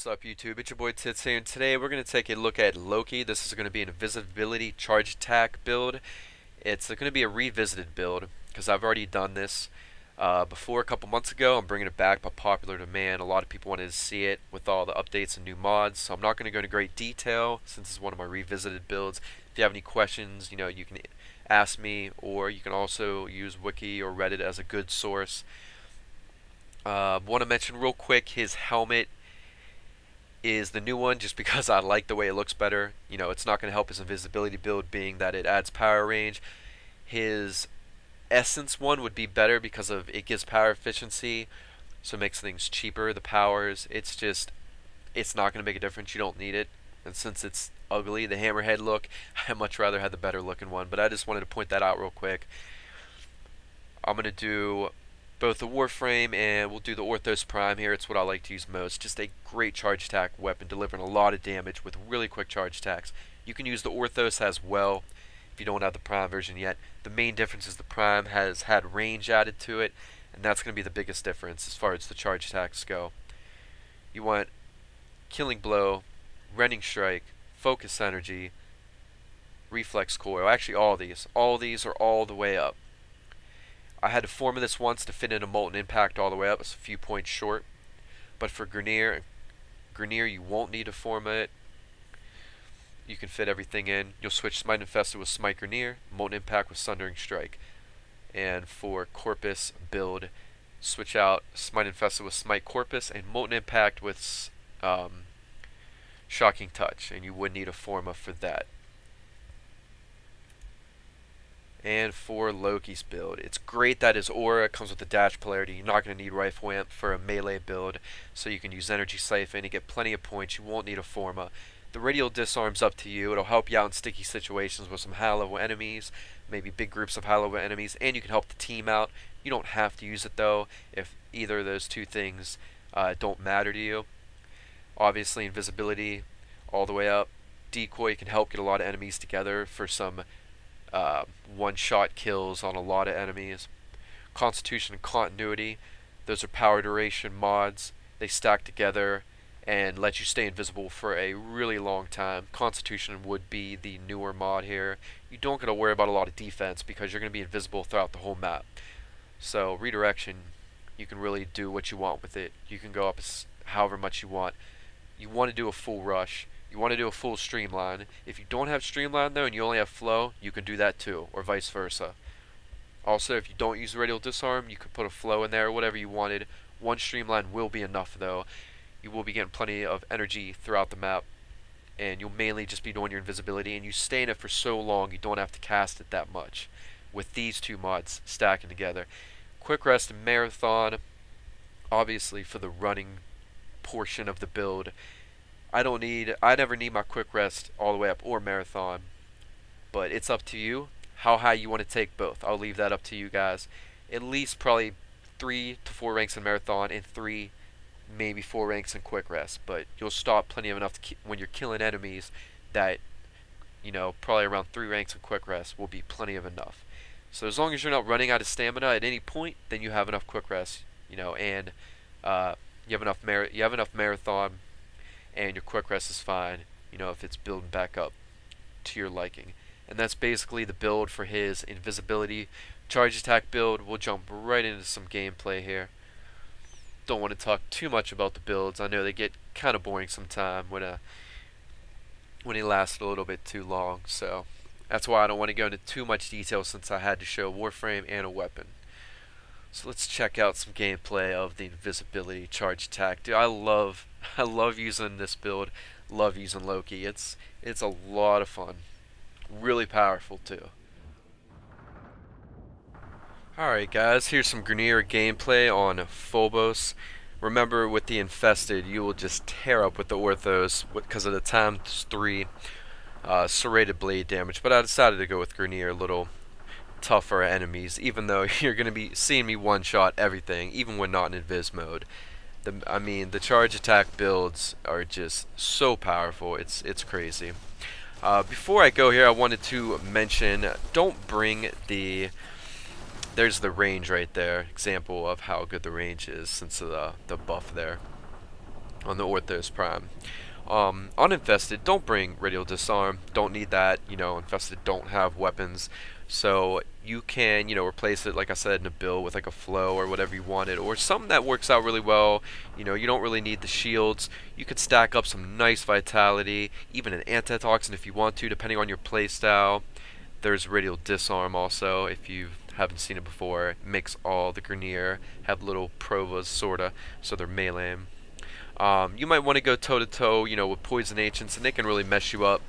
What's up YouTube, it's your boy Tits here, and today we're going to take a look at Loki. This is going to be an invisibility charge attack build. It's going to be a revisited build, because I've already done this before a couple months ago. I'm bringing it back by popular demand. A lot of people wanted to see it with all the updates and new mods, so I'm not going to go into great detail since it's one of my revisited builds. If you have any questions, you can ask me, or you can also use Wiki or Reddit as a good source. Want to mention real quick, his helmet is the new one just because I like the way it looks better. It's not going to help his invisibility build, being that it adds power range. His essence one would be better because of it gives power efficiency, so it makes things cheaper. The powers, it's not going to make a difference. You don't need it. And since it's ugly, the hammerhead look, I much rather have the better looking one. But I just wanted to point that out real quick. I'm going to do both the Warframe and we'll do the Orthos Prime here. It's what I like to use most. Just a great charge attack weapon, delivering a lot of damage with really quick charge attacks. You can use the Orthos as well if you don't have the Prime version yet. The main difference is the Prime has had range added to it, and that's going to be the biggest difference as far as the charge attacks go. You want Killing Blow, Rending Strike, Focus Energy, Reflex Coil. Actually, all these are all the way up. I had to form this once to fit in a Molten Impact all the way up. It's a few points short. But for Grineer, you won't need to form it. You can fit everything in. You'll switch Smite Infested with Smite Grineer, Molten Impact with Sundering Strike. And for Corpus build, switch out Smite Infested with Smite Corpus and Molten Impact with Shocking Touch. And you would need a Forma for that. And for Loki's build, it's great that his aura comes with the dash polarity. You're not going to need Rifle Amp for a melee build, so you can use Energy Siphon and get plenty of points. You won't need a Forma. The Radial Disarm's up to you. It'll help you out in sticky situations with some high level enemies, maybe big groups of high level enemies, and you can help the team out. You don't have to use it though if either of those two things don't matter to you. Obviously, Invisibility all the way up. Decoy can help get a lot of enemies together for some one-shot kills on a lot of enemies. Constitution and Continuity, those are power duration mods. They stack together and let you stay invisible for a really long time. Constitution would be the newer mod here. You don't got to worry about a lot of defense because you're going to be invisible throughout the whole map. So Redirection, you can really do what you want with it. You can go up however much you want. You want to do a full rush. You want to do a full Streamline. If you don't have Streamline though and you only have Flow, you can do that too, or vice versa. Also, if you don't use Radial Disarm, you can put a Flow in there, whatever you wanted. One Streamline will be enough though. You will be getting plenty of energy throughout the map, and you'll mainly just be doing your invisibility, and you stay in it for so long you don't have to cast it that much with these two mods stacking together. Quick Rest and Marathon, obviously for the running portion of the build. I never need my Quick Rest all the way up or Marathon, but it's up to you how high you want to take both. I'll leave that up to you guys. At least probably 3 to 4 ranks in Marathon and 3, maybe 4 ranks in Quick Rest, but you'll stop plenty of enough when you're killing enemies that, probably around 3 ranks in Quick Rest will be plenty of enough. So as long as you're not running out of stamina at any point, then you have enough Quick Rest, and you have enough Marathon, and your Quick Rest is fine, if it's building back up to your liking. And that's basically the build for his invisibility charge attack build. We'll jump right into some gameplay here. Don't want to talk too much about the builds. I know they get kind of boring sometime when they last a little bit too long, so that's why I don't want to go into too much detail since I had to show a Warframe and a weapon. So let's check out some gameplay of the invisibility charge attack. Dude, I love using this build. Love using Loki. It's a lot of fun. Really powerful too. Alright guys, here's some Grineer gameplay on Phobos. Remember, with the Infested, you will just tear up with the Orthos because of the ×3 serrated blade damage. But I decided to go with Grineer, a little tougher enemies, even though you're going to be seeing me one-shot everything, even when not in Invis mode. The charge attack builds are just so powerful, it's crazy. Before I go here, I wanted to mention, don't bring there's the range right there, example of how good the range is since the buff there. on the Orthos Prime. Uninfested, don't bring Radial Disarm. Don't need that. Infested don't have weapons. So you can, replace it, like I said, in a build with like a flow or whatever you wanted, or something that works out really well. You don't really need the shields. You could stack up some nice vitality, even an antitoxin if you want to, depending on your playstyle. There's Radial Disarm also, if you haven't seen it before. It makes all the Grineer have little provas, sorta, so they're melee. You might want to go toe-to-toe, with Poison Ancients, and they can really mess you up.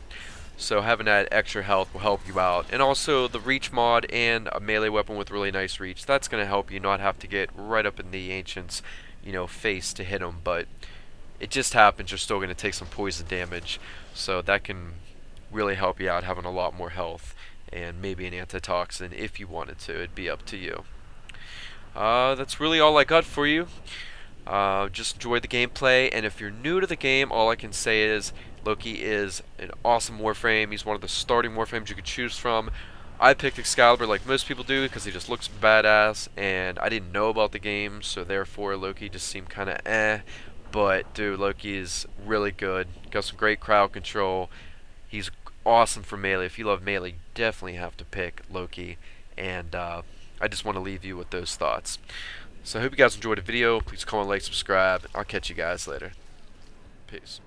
So having that extra health will help you out. And also the Reach mod and a melee weapon with really nice reach. That's going to help you not have to get right up in the Ancient's, face to hit them. But it just happens you're still going to take some poison damage. So that can really help you out, having a lot more health. And maybe an antitoxin if you wanted to. It'd be up to you. That's really all I got for you. Just enjoy the gameplay, and if you're new to the game, all I can say is Loki is an awesome Warframe. He's one of the starting Warframes you could choose from. I picked Excalibur like most people do because he just looks badass, and I didn't know about the game, so therefore Loki just seemed kind of eh. But dude, Loki is really good. Got some great crowd control. He's awesome for melee. If you love melee, you definitely have to pick Loki. And I just want to leave you with those thoughts. So I hope you guys enjoyed the video. Please comment, like, subscribe. I'll catch you guys later. Peace.